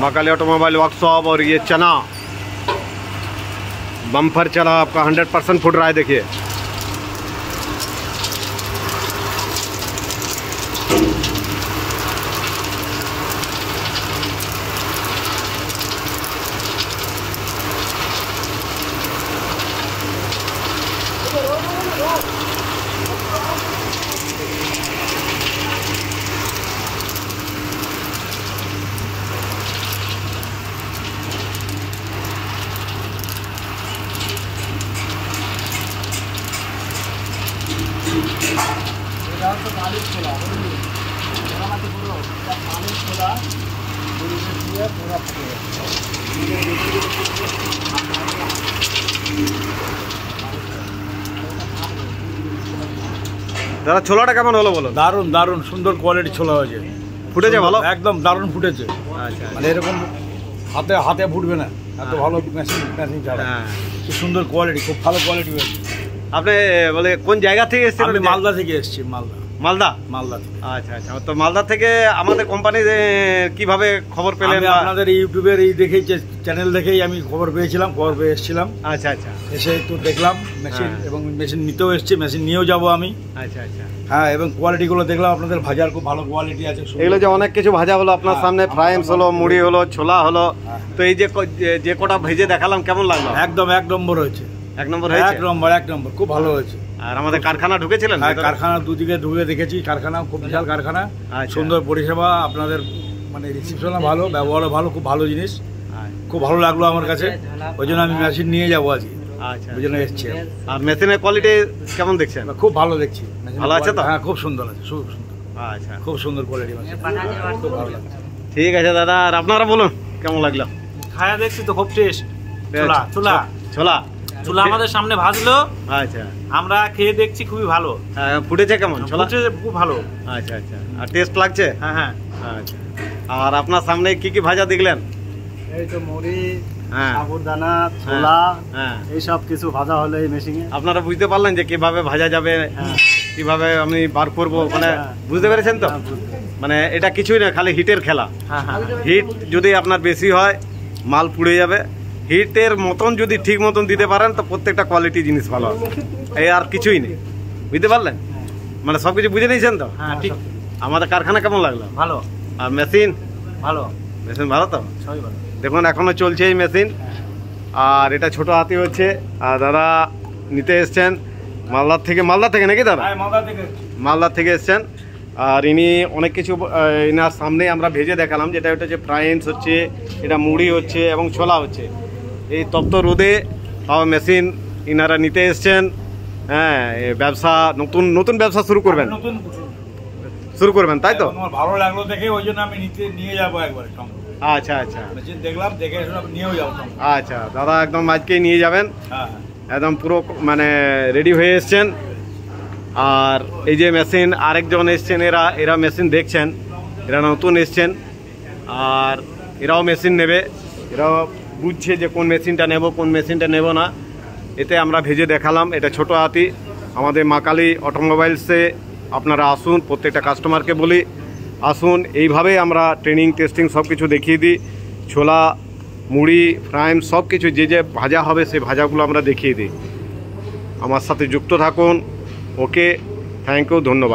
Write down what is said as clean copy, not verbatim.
Mahakali automobile workshop. और ये चना बम्पर चना आपका 100% फूट रहा है, देखिए। দাদা ছোলাটা কেমন হলো বলো? দারুণ দারুণ সুন্দর কোয়ালিটি ছোলা হয়েছে, ফুটেছে ভালো, একদম দারুণ ফুটেছে। আচ্ছা, মানে এরকম হাতে হাতে ফুটবে না, এত ভালো মেশিন ছাড়া। খুব সুন্দর কোয়ালিটি, খুব ভালো কোয়ালিটি হয়েছে। আপনি বলে কোন জায়গা থেকে এসেছেন? আমি মালদা থেকে এসেছি। মালদা মালদা থেকে। আচ্ছা আচ্ছা, তো মালদা থেকে আমাদের কোম্পানি কিভাবে খবর পেলেন? আপনাদের ইউটিউবের এই দেখেই, চ্যানেল দেখেই আমি খবর পেয়েছিলাম, খবর পেয়ে এসেছিলাম। আচ্ছা আচ্ছা, এসে একটু দেখলাম মেশিন, এবং মেশিন নিতেও এসেছি, মেশিন নিয়েও যাবো আমি। আচ্ছা আচ্ছা, হ্যাঁ, এবং কোয়ালিটিগুলো দেখলাম, আপনাদের ভাজার খুব ভালো কোয়ালিটি আছে। এগুলো যে অনেক কিছু ভাজা হলো আপনার সামনে, ফ্রাইমস হলো, মুড়ি হলো, ছোলা হলো, তো এই যে কটা ভেজে দেখালাম কেমন লাগলো? একদম এক নম্বর হয়েছে, এক নম্বর হয়েছে, এক নম্বর খুব ভালো হয়েছে। আর আমাদের কারখানা ঢুকেছিলেন? হ্যাঁ, কারখানা দুদিকে ঢুকে দেখেছি, কারখানা খুব বিশাল কারখানা, সুন্দর পরিষেবা, আপনাদের মানে রিসিপশনও ভালো, ব্যবহারও ভালো, খুব ভালো জিনিস, খুব ভালো লাগলো আমার কাছে। ওই জন্য আমি মেশিন নিয়ে যাবো আজকে। আচ্ছা, ওই জন্য এসছি। আর মেশিনের কোয়ালিটি কেমন দেখছেন? খুব ভালো দেখছি, ভালো আছে তো? হ্যাঁ, খুব সুন্দর আছে, খুব সুন্দর। আচ্ছা, খুব সুন্দর কোয়ালিটি, খুব ভালো লাগছে। ঠিক আছে দাদা, আর আপনারা বলুন কেমন লাগলো? খায়া দেখছি তো খুব টেস্ট। ছোলা ছোলা আমাদের সামনে ভাজলো। আচ্ছা, আমরা খেয়ে দেখছি খুবই ভালো। ফুটেছে কেমন ছোলা? খুব ভালো। আচ্ছা আচ্ছা, আর টেস্ট লাগছে? হ্যাঁ হ্যাঁ। আচ্ছা, আর আপনার সামনে কি কি ভাজা দেখলেন? এই তো মুড়ি, সাবুদানা, ছোলা, এইসব কিছু ভাজা হলো এই মেশিনে। আপনারা বুঝতে পারলেন যে কিভাবে ভাজা যাবে, কিভাবে আমি বার করবো, মানে বুঝতে পেরেছেন তো? মানে এটা কিছুই না, খালি হিটের খেলা। হিট যদি আপনার বেশি হয় মাল পুড়ে যাবে, হিটের মতন যদি ঠিক মতন দিতে পারেন তো প্রত্যেকটা কোয়ালিটি জিনিস ভালো হবে। এই আর কিছুই নেই, বুঝতে পারলেন? মানে সব কিছু বুঝে নিয়েছেন তো? হ্যাঁ ঠিক। আমাদের কারখানা কেমন লাগলো? ভালো। আর মেশিন ভালো? মেশিন ভালো তো? সবই ভালো। দেখুন এখনো চলছে এই মেশিন। আর এটা ছোট হাতি হচ্ছে, আর দাদা নিতে এসছেন মালদার থেকে নাকি দাদা? মালদার থেকে এসছেন। আর ইনি অনেক কিছু এনার সামনে আমরা ভেজে দেখালাম, যেটা ওটা হচ্ছে ফ্রাইন্স হচ্ছে, এটা মুড়ি হচ্ছে এবং ছোলা হচ্ছে। এই তপ্ত রোদে পাওয়া মেশিন ইনারা নিতে এসছেন। হ্যাঁ, ব্যবসা নতুন ব্যবসা শুরু করবেন তাই তো? ভালো লাগলো দেখে, ওই জন্য আমি নিয়ে যাবো একবার। আচ্ছা আচ্ছা, মেশিন দেখলাম, দেখে নিয়েও যাবো। আচ্ছা দাদা, একদম আজকেই নিয়ে যাবেন, হ্যাঁ একদম পুরো মানে রেডি হয়ে এসছেন। আর এই যে মেশিন আরেকজন এসছেন, এরা মেশিন দেখছেন, এরা নতুন এসছেন, আর এরাও মেশিন নেবে। এরাও বুঝছে যে কোন মেশিনটা নেব, কোন মেশিনটা নেব না। এতে আমরা ভেজে দেখালাম। এটা ছোট হাতি, আমাদের মা কালী অটোমোবাইলসে আপনারা আসুন, প্রত্যেকটা কাস্টমারকে বলি আসুন। এইভাবেই আমরা ট্রেনিং টেস্টিং সব কিছু দেখিয়ে দিই। ছোলা, মুড়ি, ফ্রাইম সব কিছু যে ভাজা হবে সেই ভাজাগুলো আমরা দেখিয়ে দিই। আমার সাথে যুক্ত থাকুন। ওকে, থ্যাংক ইউ, ধন্যবাদ।